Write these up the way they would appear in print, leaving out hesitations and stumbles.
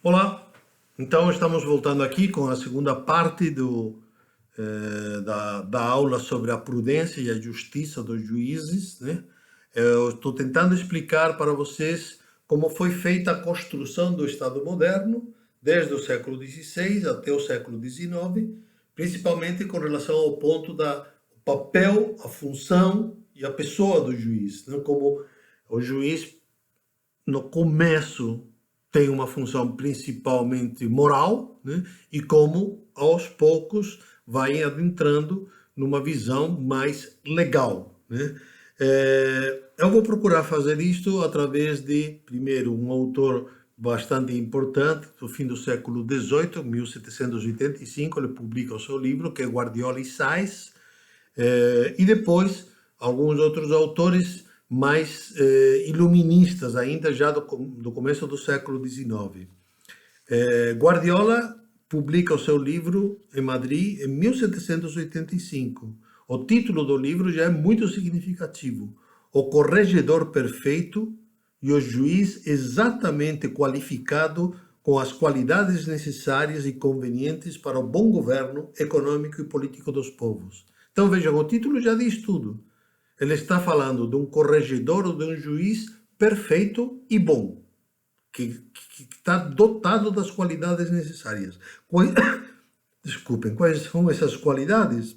Olá, então estamos voltando aqui com a segunda parte da aula sobre a prudência e a justiça dos juízes, né? Eu estou tentando explicar para vocês como foi feita a construção do Estado moderno, desde o século XVI até o século XIX, principalmente com relação ao ponto da o papel, a função e a pessoa do juiz, né? Como o juiz no começo tem uma função principalmente moral, né? E como aos poucos vai adentrando numa visão mais legal, né? Eu vou procurar fazer isto através de, primeiro, um autor bastante importante do fim do século XVIII, 1785, ele publica o seu livro, que é Guardiola e Sais, e depois alguns outros autores mais iluministas ainda, já do começo do século XIX. Guardiola publica o seu livro em Madrid em 1785. O título do livro já é muito significativo: O Corregedor Perfeito e o Juiz Exatamente Qualificado com as qualidades necessárias e convenientes para o bom governo econômico e político dos povos. Então vejam, o título já diz tudo. Ele está falando de um corregedor ou de um juiz perfeito e bom, que está dotado das qualidades necessárias. Desculpem, quais são essas qualidades?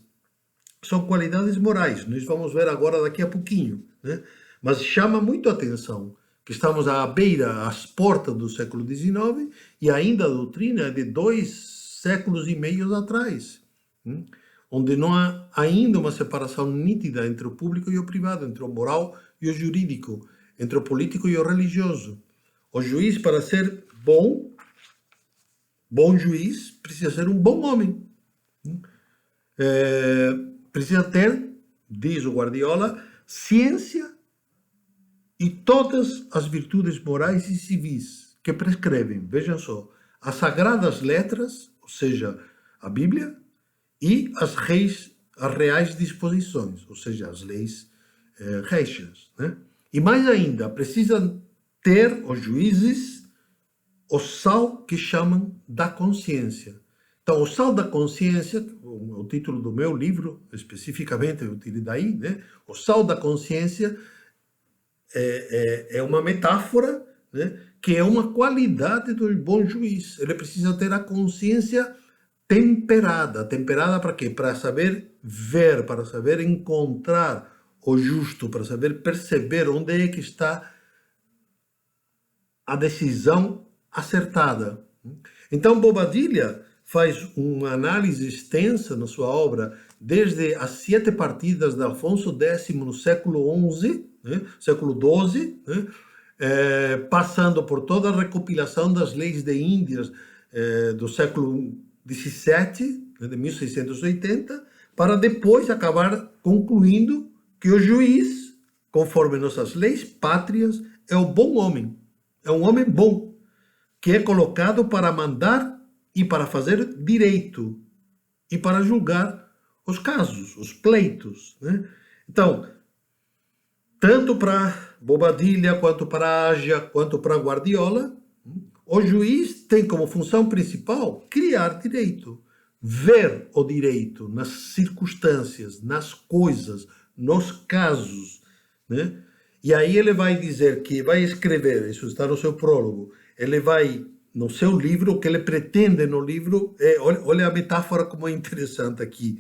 São qualidades morais, nós vamos ver agora daqui a pouquinho, né? Mas chama muito a atenção que estamos à beira, às portas do século XIX, e ainda a doutrina é de 2 séculos e meio atrás, onde não há ainda uma separação nítida entre o público e o privado, entre o moral e o jurídico, entre o político e o religioso. O juiz, para ser bom juiz, precisa ser um bom homem. Precisa ter, diz o Guardiola, ciência e todas as virtudes morais e civis que prescrevem, vejam só, as sagradas letras, ou seja, a Bíblia, e as reais disposições, ou seja, as leis reixas, né? E mais ainda, precisam ter os juízes o sal que chamam da consciência. Então, o sal da consciência, o título do meu livro, especificamente, eu tirei daí, né? O sal da consciência é uma metáfora, né? Que é uma qualidade do bom juiz. Ele precisa ter a consciência temperada. Temperada para quê? Para saber ver, para saber encontrar o justo, para saber perceber onde é que está a decisão acertada. Então, Bobadilla faz uma análise extensa na sua obra, desde as 7 partidas de Afonso X no século XI, né, século XII, né, passando por toda a recopilação das leis de Índias do século XVII, né, de 1680, para depois acabar concluindo que o juiz, conforme nossas leis pátrias, é o bom homem, é um homem bom, que é colocado para mandar e para fazer direito e para julgar os casos, os pleitos, né? Então, tanto para Bobadilla, quanto para Ágia, quanto para Guardiola, o juiz tem como função principal criar direito, ver o direito nas circunstâncias, nas coisas, nos casos, né? E aí ele vai dizer que vai escrever, isso está no seu prólogo, ele vai, no seu livro, o que ele pretende no livro, olha a metáfora como é interessante aqui,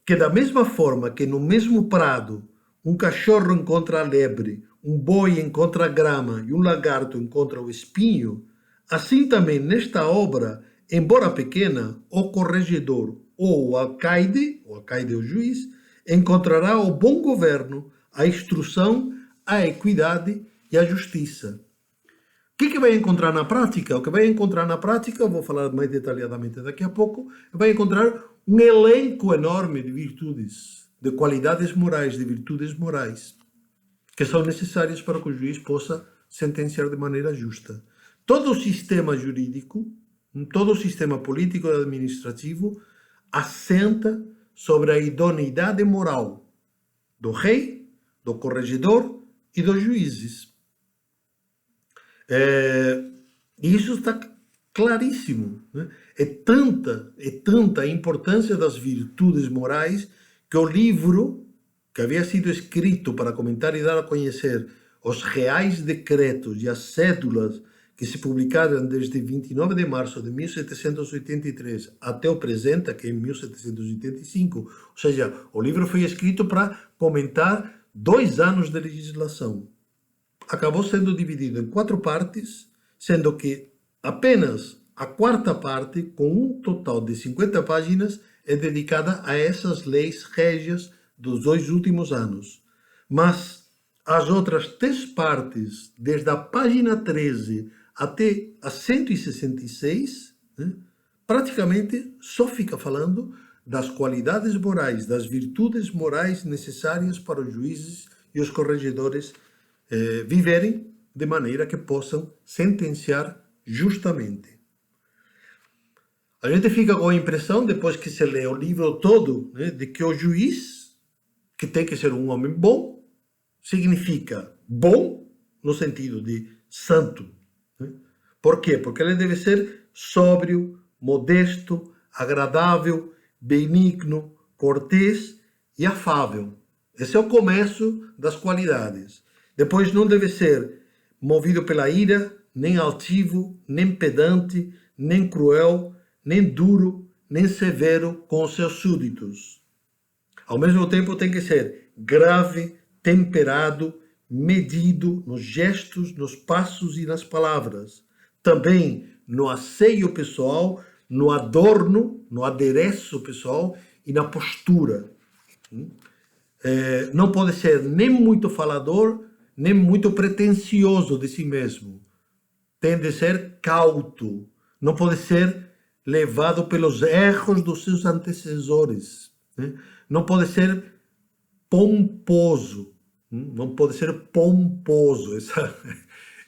que da mesma forma que no mesmo prado um cachorro encontra a lebre, um boi encontra a grama e um lagarto encontra o espinho, assim também nesta obra, embora pequena, o corregedor ou o alcaide é o juiz, encontrará o bom governo, a instrução, a equidade e a justiça. O que vai encontrar na prática? O que vai encontrar na prática, eu vou falar mais detalhadamente daqui a pouco, vai encontrar um elenco enorme de virtudes, de qualidades morais, de virtudes morais, que são necessárias para que o juiz possa sentenciar de maneira justa. Todo o sistema jurídico, todo o sistema político e administrativo assenta sobre a idoneidade moral do rei, do corregedor e dos juízes. Isso está claríssimo, né? É tanta a importância das virtudes morais que o livro, que havia sido escrito para comentar e dar a conhecer os reais decretos e as cédulas que se publicaram desde 29 de março de 1783 até o presente, que é 1785, ou seja, o livro foi escrito para comentar 2 anos de legislação. Acabou sendo dividido em 4 partes, sendo que apenas a 4ª parte, com um total de 50 páginas, é dedicada a essas leis régias dos 2 últimos anos. Mas as outras 3 partes, desde a página 13 até a 166, né, praticamente só fica falando das qualidades morais, das virtudes morais necessárias para os juízes e os corregedores viverem de maneira que possam sentenciar justamente. A gente fica com a impressão, depois que se lê o livro todo, né, de que o juiz, que tem que ser um homem bom, significa bom no sentido de santo. Né? Por quê? Porque ele deve ser sóbrio, modesto, agradável, benigno, cortês e afável. Esse é o começo das qualidades. Depois não deve ser movido pela ira, nem altivo, nem pedante, nem cruel, nem duro, nem severo com os seus súditos. Ao mesmo tempo tem que ser grave, temperado, medido nos gestos, nos passos e nas palavras. Também no asseio pessoal, no adorno, no adereço pessoal e na postura. Não pode ser nem muito falador, nem muito pretensioso de si mesmo. Tem de ser cauto. Não pode ser levado pelos erros dos seus antecessores. Né? Não pode ser pomposo. Não pode ser pomposo.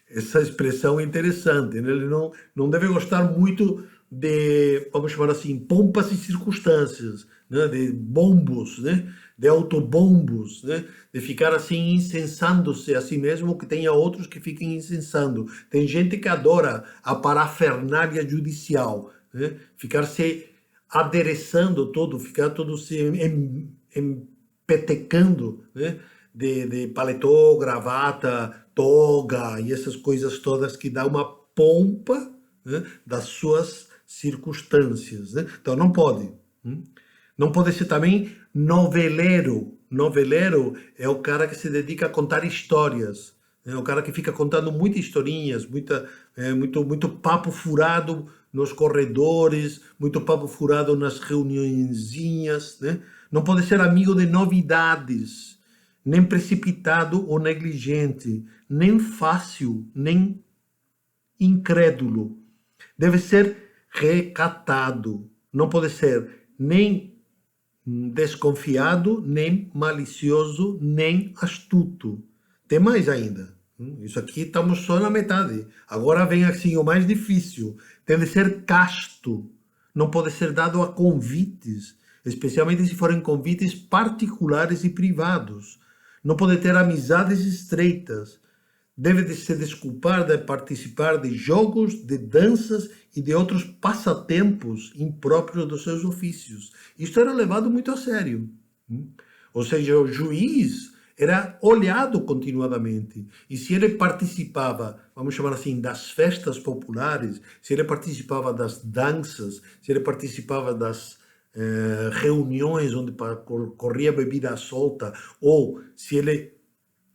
Essa expressão é interessante. Né? Ele não deve gostar muito de, vamos chamar assim, pompas e circunstâncias, né? De bombos, né? De autobombos, né? De ficar assim incensando-se a si mesmo, que tenha outros que fiquem incensando. Tem gente que adora a parafernália judicial, né? Ficar se adereçando todo, ficar todo se empetecando, né? De paletó, gravata, toga e essas coisas todas que dá uma pompa, né? Das suas circunstâncias, né? Então não pode. Não pode ser também noveleiro. Noveleiro é o cara que se dedica a contar histórias. É o cara que fica contando muitas historinhas, muito papo furado nos corredores, muito papo furado nas reuniõezinhas, né? Não pode ser amigo de novidades, nem precipitado ou negligente, nem fácil, nem incrédulo. Deve ser recatado. Não pode ser nem desconfiado, nem malicioso, nem astuto. Tem mais ainda. Isso aqui estamos só na metade. Agora vem assim o mais difícil. Tem de ser casto. Não pode ser dado a convites, especialmente se forem convites particulares e privados. Não pode ter amizades estreitas. Deve de se desculpar de participar de jogos, de danças e de outros passatempos impróprios dos seus ofícios. Isto era levado muito a sério. Ou seja, o juiz era olhado continuadamente. E se ele participava, vamos chamar assim, das festas populares, se ele participava das danças, se ele participava das reuniões onde corria bebida solta, ou se ele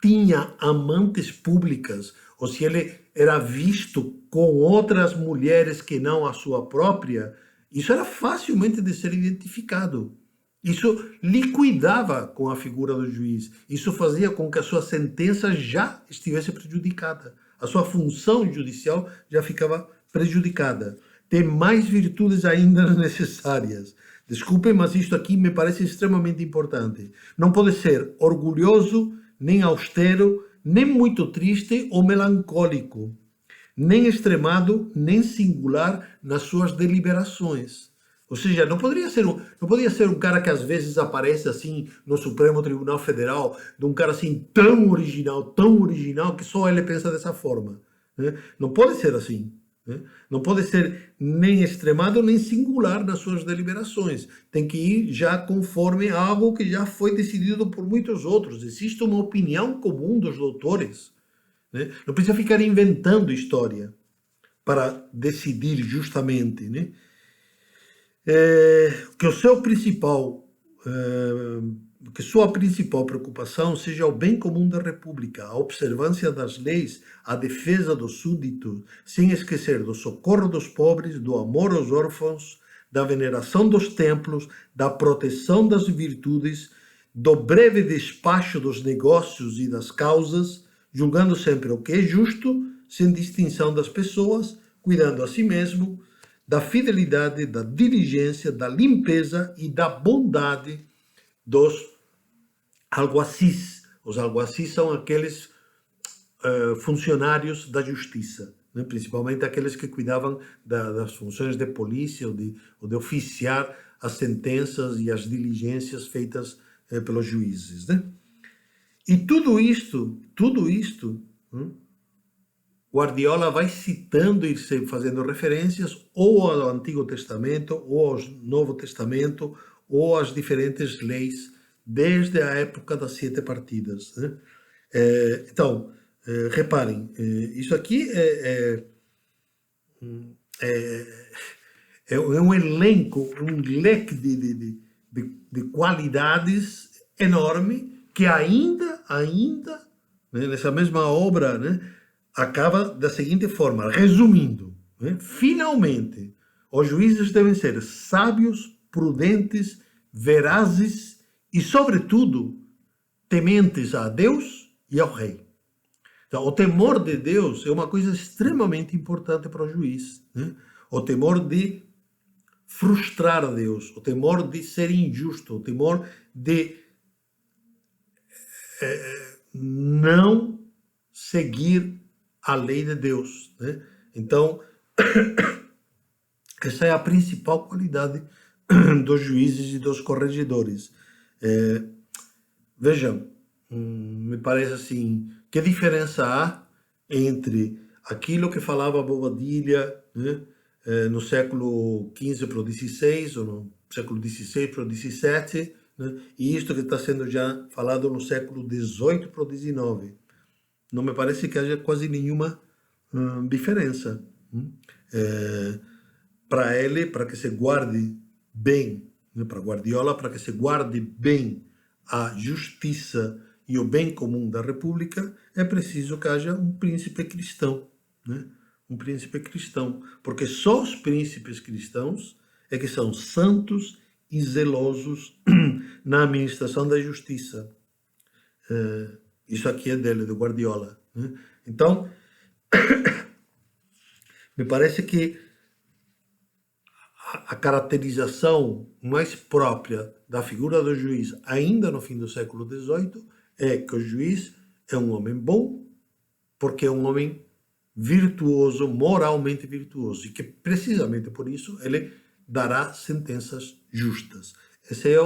tinha amantes públicas, ou se ele era visto com outras mulheres que não a sua própria, isso era facilmente de ser identificado. Isso liquidava com a figura do juiz. Isso fazia com que a sua sentença já estivesse prejudicada. A sua função judicial já ficava prejudicada. Tem mais virtudes ainda necessárias. Desculpem, mas isto aqui me parece extremamente importante. Não pode ser orgulhoso, nem austero, nem muito triste ou melancólico, nem extremado, nem singular nas suas deliberações. Ou seja, não podia ser um cara que às vezes aparece assim no Supremo Tribunal Federal, de um cara assim tão original, que só ele pensa dessa forma. Né? Não pode ser assim. né? Não pode ser nem extremado nem singular nas suas deliberações. Tem que ir já conforme algo que já foi decidido por muitos outros. Existe uma opinião comum dos doutores, né? Não precisa ficar inventando história para decidir justamente, né? Que o seu principal, que sua principal preocupação seja o bem comum da República, a observância das leis, a defesa dos súditos, sem esquecer do socorro dos pobres, do amor aos órfãos, da veneração dos templos, da proteção das virtudes, do breve despacho dos negócios e das causas, julgando sempre o que é justo, sem distinção das pessoas, cuidando a si mesmo, da fidelidade, da diligência, da limpeza e da bondade dos alguacis. Os alguacis são aqueles funcionários da justiça, né? Principalmente aqueles que cuidavam das funções de polícia ou de oficiar as sentenças e as diligências feitas pelos juízes, né? E tudo isto, Guardiola vai citando e fazendo referências ou ao Antigo Testamento, ou ao Novo Testamento, ou às diferentes leis, desde a época das 7 partidas, né? Então, reparem, isso aqui é um elenco, um leque de qualidades enorme que ainda, né, nessa mesma obra, né, acaba da seguinte forma, resumindo, né, finalmente, os juízes devem ser sábios, prudentes, verazes e, sobretudo, tementes a Deus e ao rei. Então, o temor de Deus é uma coisa extremamente importante para o juiz, né? O temor de frustrar Deus, o temor de ser injusto, o temor de não seguir a lei de Deus, né? Então, essa é a principal qualidade dos juízes e dos corregedores. Vejam, me parece assim, que diferença há entre aquilo que falava Bobadilla, né, no século XV para o XVI, ou no século XVI para o XVII, né, e isto que está sendo já falado no século XVIII para o XIX. Não me parece que haja quase nenhuma diferença. Para ele, para que se guarde bem, né, para Guardiola, para que se guarde bem a justiça e o bem comum da República, é preciso que haja um príncipe cristão, né? Um príncipe cristão, porque só os príncipes cristãos é que são santos e zelosos na administração da justiça. Isso aqui é dele, do Guardiola, né? Então, me parece que a caracterização mais própria da figura do juiz, ainda no fim do século XVIII, é que o juiz é um homem bom, porque é um homem virtuoso, moralmente virtuoso, e que precisamente por isso ele dará sentenças justas. Essa é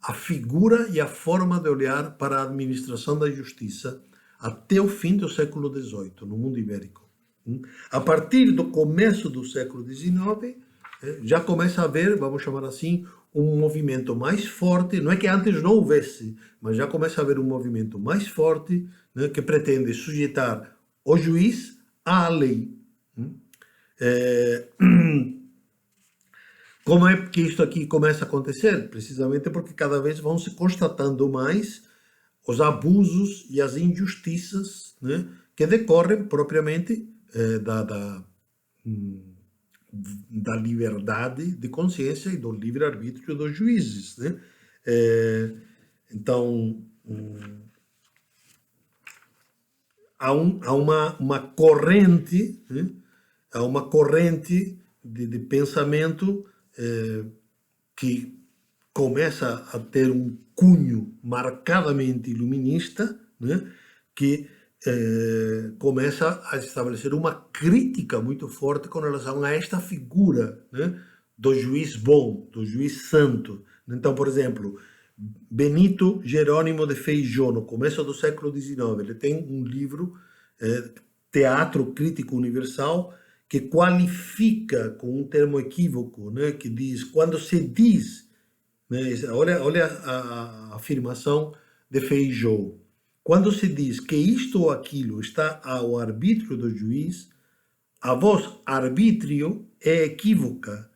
a figura e a forma de olhar para a administração da justiça até o fim do século XVIII, no mundo ibérico. A partir do começo do século XIX, já começa a haver, vamos chamar assim, um movimento mais forte, não é que antes não houvesse, mas já começa a haver um movimento mais forte, né, que pretende sujeitar o juiz à lei. Como é que isto aqui começa a acontecer? Precisamente porque cada vez vão se constatando mais os abusos e as injustiças, né, que decorrem propriamente da liberdade de consciência e do livre-arbítrio dos juízes, né? Então, há uma corrente, né? Há uma corrente de pensamento que começa a ter um cunho marcadamente iluminista, né? Que começa a estabelecer uma crítica muito forte com relação a esta figura, né, do juiz bom, do juiz santo. Então, por exemplo, Benito Jerônimo de Feijó, no começo do século XIX, ele tem um livro, Teatro Crítico Universal, que qualifica com um termo equívoco, né, que diz, quando se diz, né, olha a afirmação de Feijó, quando se diz que isto ou aquilo está ao arbítrio do juiz, a voz arbítrio é equívoca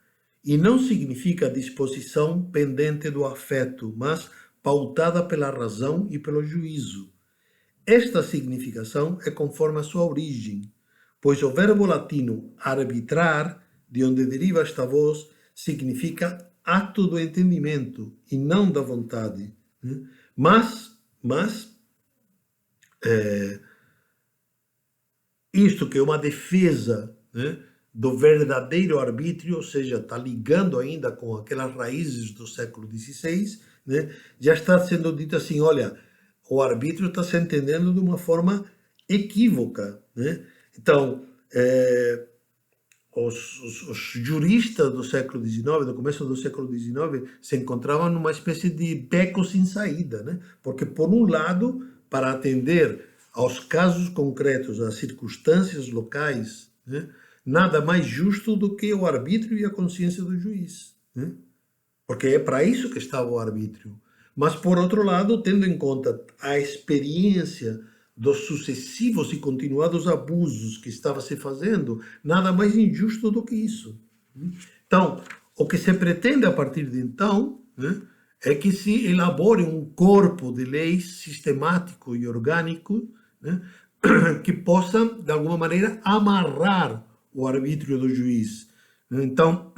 e não significa disposição pendente do afeto, mas pautada pela razão e pelo juízo. Esta significação é conforme a sua origem, pois o verbo latino arbitrar, de onde deriva esta voz, significa ato do entendimento e não da vontade. Mas isto que é uma defesa, né, do verdadeiro arbítrio, ou seja, está ligando ainda com aquelas raízes do século XVI, né, já está sendo dito assim, olha, o arbítrio está se entendendo de uma forma equívoca. Né? Então, os juristas do século XIX, do começo do século XIX, se encontravam numa espécie de beco sem saída, né? Porque, por um lado, para atender aos casos concretos, às circunstâncias locais, né, nada mais justo do que o arbítrio e a consciência do juiz, né? Porque é para isso que estava o arbítrio. Mas, por outro lado, tendo em conta a experiência dos sucessivos e continuados abusos que estava se fazendo, nada mais injusto do que isso. Então, o que se pretende a partir de então, né, é que se elabore um corpo de leis sistemático e orgânico, né, que possa, de alguma maneira, amarrar o arbítrio do juiz. Então,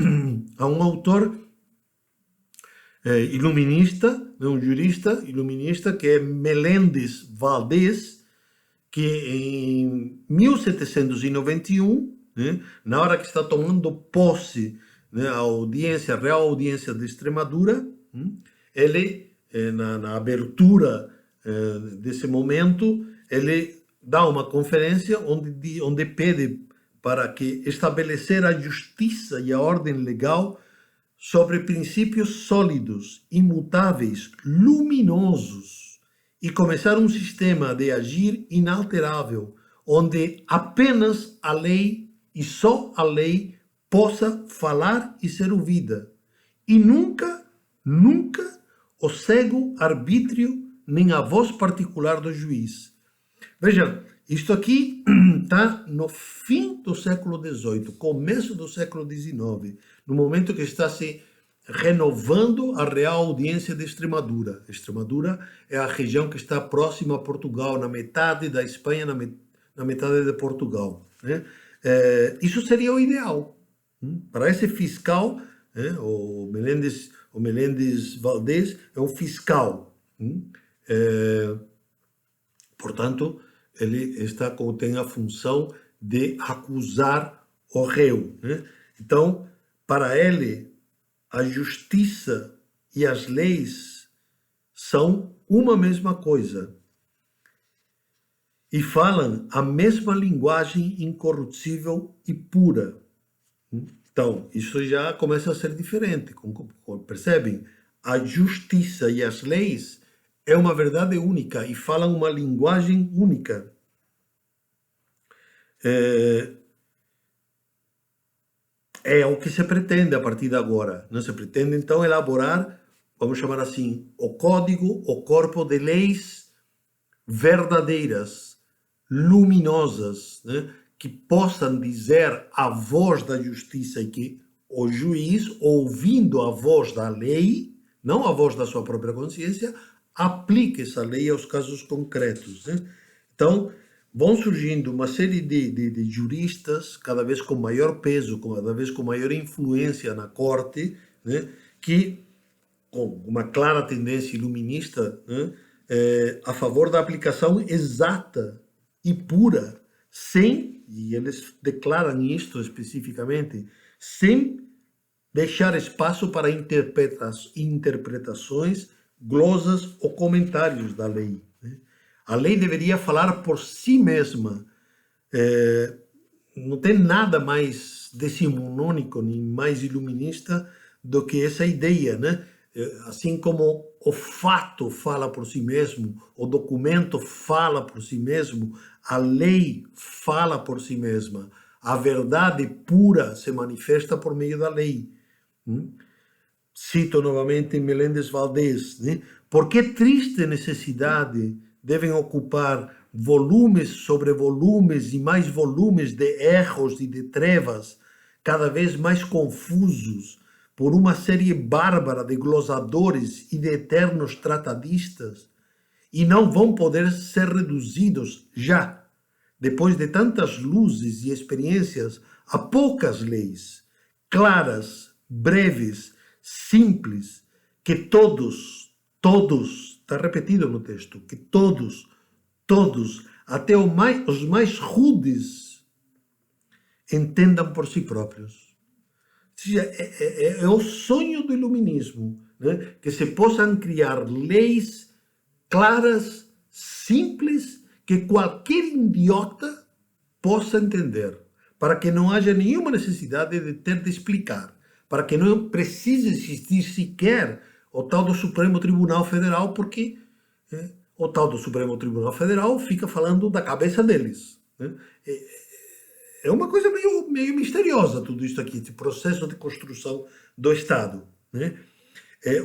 há um autor iluminista, um jurista iluminista, que é Meléndez Valdés, que em 1791, né, na hora que está tomando posse, né, a Real Audiência de Extremadura, ele, na abertura desse momento, ele dá uma conferência onde pede para que estabelecer a justiça e a ordem legal sobre princípios sólidos, imutáveis, luminosos, e começar um sistema de agir inalterável, onde apenas a lei e só a lei possa falar e ser ouvida, e nunca o cego arbítrio nem a voz particular do juiz. Veja, isto aqui está no fim do século XVIII, começo do século XIX, no momento que está se renovando a Real Audiência de Extremadura. Extremadura é a região que está próxima a Portugal, na metade da Espanha, na metade de Portugal. Né? Isso seria o ideal. Para esse fiscal, o Meléndez Valdés é um fiscal. Portanto, ele tem a função de acusar o réu. Né? Então, para ele, a justiça e as leis são uma mesma coisa e falam a mesma linguagem incorruptível e pura. Então, isso já começa a ser diferente, percebem? A justiça e as leis é uma verdade única e falam uma linguagem única. É o que se pretende a partir de agora. Não se pretende, então, elaborar, vamos chamar assim, o código, o corpo de leis verdadeiras, luminosas, né? Que possam dizer a voz da justiça e que o juiz, ouvindo a voz da lei, não a voz da sua própria consciência, aplique essa lei aos casos concretos. Né? Então, vão surgindo uma série de juristas, cada vez com maior peso, cada vez com maior influência na corte, né? Que, com uma clara tendência iluminista, né? A favor da aplicação exata e pura, sem, e eles declaram isto especificamente, sem deixar espaço para interpretações, glosas ou comentários da lei. Né? A lei deveria falar por si mesma. Não tem nada mais decimonônico nem mais iluminista do que essa ideia, né? Assim como o fato fala por si mesmo, o documento fala por si mesmo, a lei fala por si mesma. A verdade pura se manifesta por meio da lei. Cito novamente Meléndez Valdés, né? Por que triste necessidade devem ocupar volumes sobre volumes e mais volumes de erros e de trevas, cada vez mais confusos, por uma série bárbara de glosadores e de eternos tratadistas, e não vão poder ser reduzidos já, depois de tantas luzes e experiências, a poucas leis, claras, breves, simples, que todos, está repetido no texto, que todos, até os mais rudes, entendam por si próprios. É o sonho do iluminismo, né? Que se possam criar leis claras, simples, que qualquer idiota possa entender, para que não haja nenhuma necessidade de ter de explicar, para que não precise existir sequer o tal do Supremo Tribunal Federal, porque o tal do Supremo Tribunal Federal fica falando da cabeça deles. Né? É uma coisa meio misteriosa tudo isso aqui, esse processo de construção do Estado. Né?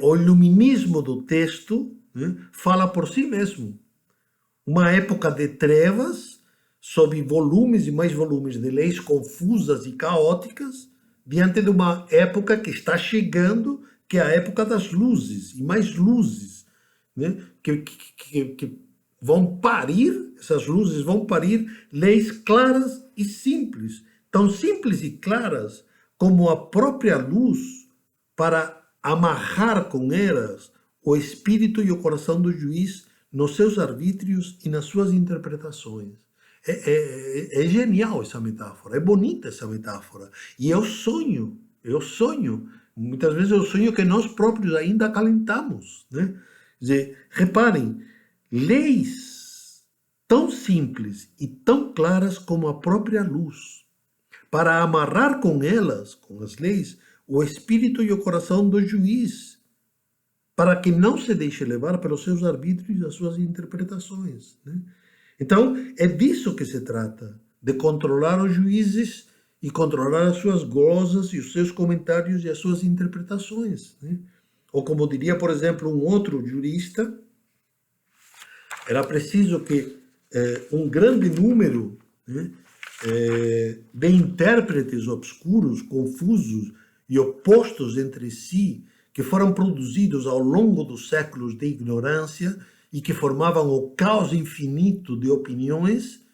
O iluminismo do texto, né, fala por si mesmo. Uma época de trevas, sob volumes e mais volumes de leis confusas e caóticas, diante de uma época que está chegando, que é a época das luzes, e mais luzes, né? que vão parir, essas luzes vão parir leis claras e simples, tão simples e claras como a própria luz, para amarrar com elas o espírito e o coração do juiz nos seus arbítrios e nas suas interpretações. É genial essa metáfora, é bonita essa metáfora. E eu sonho, muitas vezes eu sonho que nós próprios ainda acalentamos. Né? Quer dizer, reparem, leis tão simples e tão claras como a própria luz, para amarrar com elas, com as leis, o espírito e o coração do juiz, para que não se deixe levar pelos seus arbítrios e as suas interpretações. Né? Então, é disso que se trata, de controlar os juízes e controlar as suas glosas e os seus comentários e as suas interpretações. Né? Ou como diria, por exemplo, um outro jurista, era preciso que um grande número, né, de intérpretes obscuros, confusos e opostos entre si, que foram produzidos ao longo dos séculos de ignorância e que formavam o caos infinito de opiniões,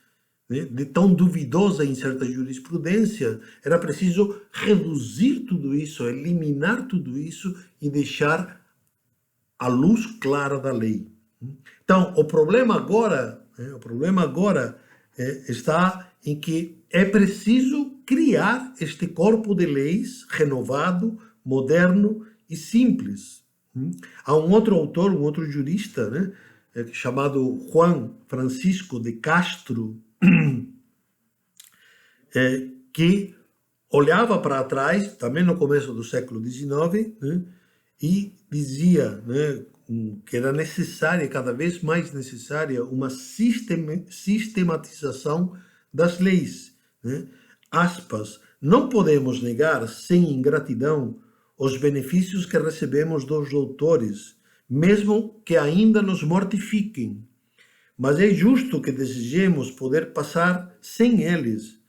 né, de tão duvidosa e incerta jurisprudência, era preciso reduzir tudo isso, eliminar tudo isso e deixar a luz clara da lei. Então, o problema agora está em que é preciso criar este corpo de leis renovado, moderno e simples. Há um outro autor, um outro jurista, né, chamado Juan Francisco de Castro, que olhava para trás, também no começo do século XIX, né, e dizia, né, que era necessária, cada vez mais necessária, uma sistematização das leis. Né? Aspas, não podemos negar, sem ingratidão, os benefícios que recebemos dos doutores, mesmo que ainda nos mortifiquem. Mas é justo que desejemos poder passar sem eles.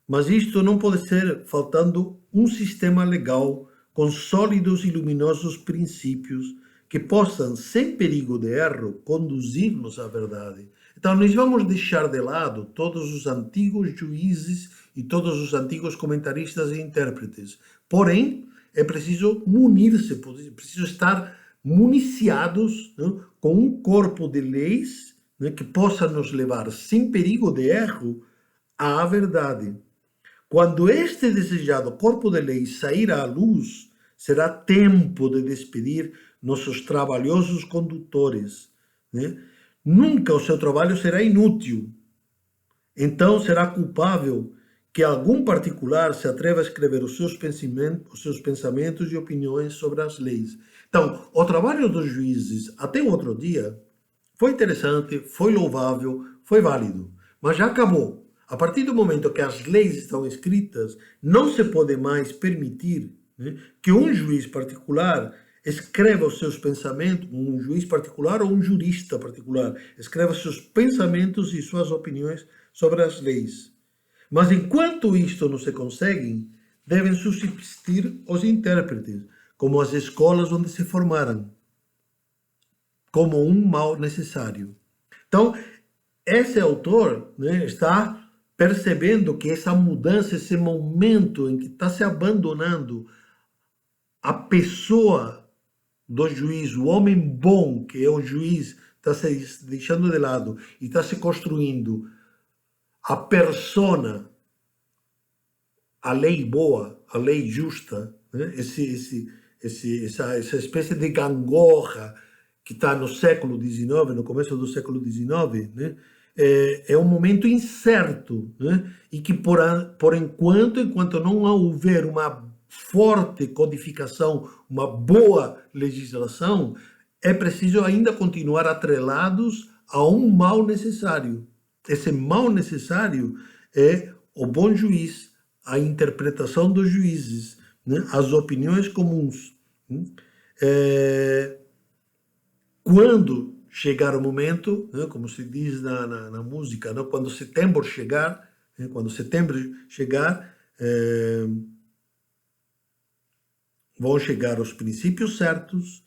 Mas isto não pode ser faltando um sistema legal com sólidos e luminosos princípios que possam, sem perigo de erro, conduzir-nos à verdade. Então, nós vamos deixar de lado todos os antigos juízes e todos os antigos comentaristas e intérpretes. Porém, é preciso munir-se, preciso estar municiados, né, com um corpo de leis, né, que possa nos levar, sem perigo de erro, à verdade. Quando este desejado corpo de leis sair à luz, será tempo de despedir nossos trabalhosos condutores. Né? Nunca o seu trabalho será inútil. Então será culpável que algum particular se atreva a escrever os seus pensamentos e opiniões sobre as leis. Então, o trabalho dos juízes até o outro dia foi interessante, foi louvável, foi válido, mas já acabou. A partir do momento que as leis estão escritas, não se pode mais permitir, né, que um juiz particular escreva os seus pensamentos, um juiz particular ou um jurista particular, escreva seus pensamentos e suas opiniões sobre as leis. Mas enquanto isto não se consegue, devem subsistir os intérpretes, como as escolas onde se formaram, como um mal necessário. Então, esse autor, né, está percebendo que essa mudança, esse momento em que está se abandonando a pessoa do juiz, o homem bom, que é o juiz, está se deixando de lado e está se construindo a persona, a lei boa, a lei justa, né? Essa espécie de gangorra que está no século XIX, no começo do século XIX, né? É um momento incerto, né? E que por enquanto não houver uma forte codificação, uma boa legislação, é preciso ainda continuar atrelados a um mal necessário. Esse mal necessário é o bom juiz, a interpretação dos juízes, né? As opiniões comuns. Né? Quando chegar o momento, né, como se diz na música, né, quando setembro chegar, vão chegar os princípios certos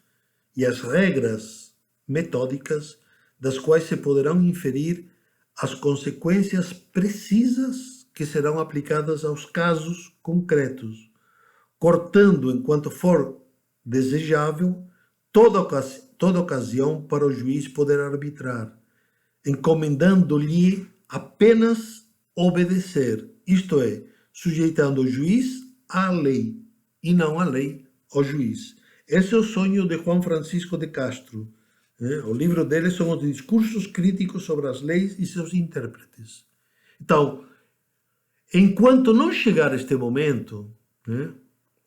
e as regras metódicas das quais se poderão inferir as consequências precisas que serão aplicadas aos casos concretos, cortando, enquanto for desejável, toda ocasião para o juiz poder arbitrar, encomendando-lhe apenas obedecer, isto é, sujeitando o juiz à lei, e não a lei ao juiz. Esse é o sonho de Juan Francisco de Castro. O livro dele são os discursos críticos sobre as leis e seus intérpretes. Então, enquanto não chegar este momento,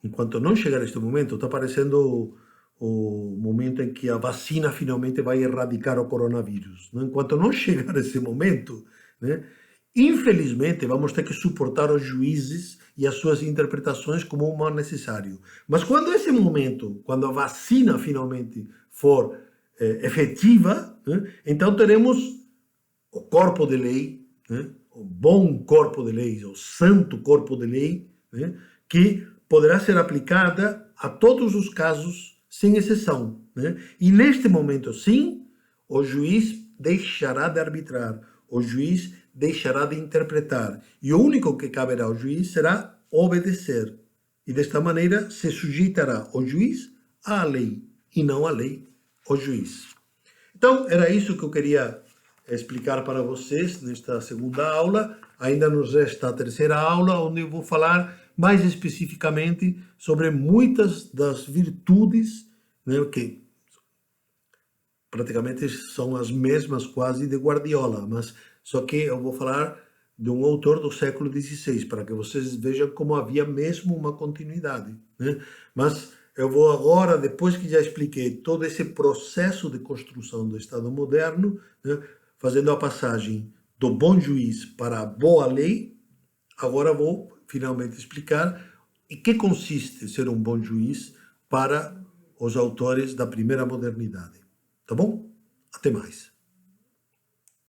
está parecendo o momento em que a vacina finalmente vai erradicar o coronavírus. Enquanto não chegar esse momento, infelizmente vamos ter que suportar os juízes e as suas interpretações como um mal necessário. Mas quando esse momento, quando a vacina finalmente for efetiva, então teremos o corpo de lei, o bom corpo de lei, o santo corpo de lei, que poderá ser aplicada a todos os casos, sem exceção. E neste momento, sim, o juiz deixará de arbitrar, o juiz deixará de interpretar, e o único que caberá ao juiz será obedecer. E desta maneira se sujeitará o juiz à lei, e não a lei ao juiz. Então, era isso que eu queria explicar para vocês nesta segunda aula. Ainda nos resta a terceira aula, onde eu vou falar mais especificamente sobre muitas das virtudes, que praticamente são as mesmas quase de Guardiola, mas só que eu vou falar de um autor do século XVI, para que vocês vejam como havia mesmo uma continuidade. Mas eu vou agora, depois que já expliquei todo esse processo de construção do Estado moderno, fazendo a passagem do bom juiz para a boa lei, agora vou finalmente explicar em que consiste ser um bom juiz para os autores da primeira modernidade. Tá bom? Até mais.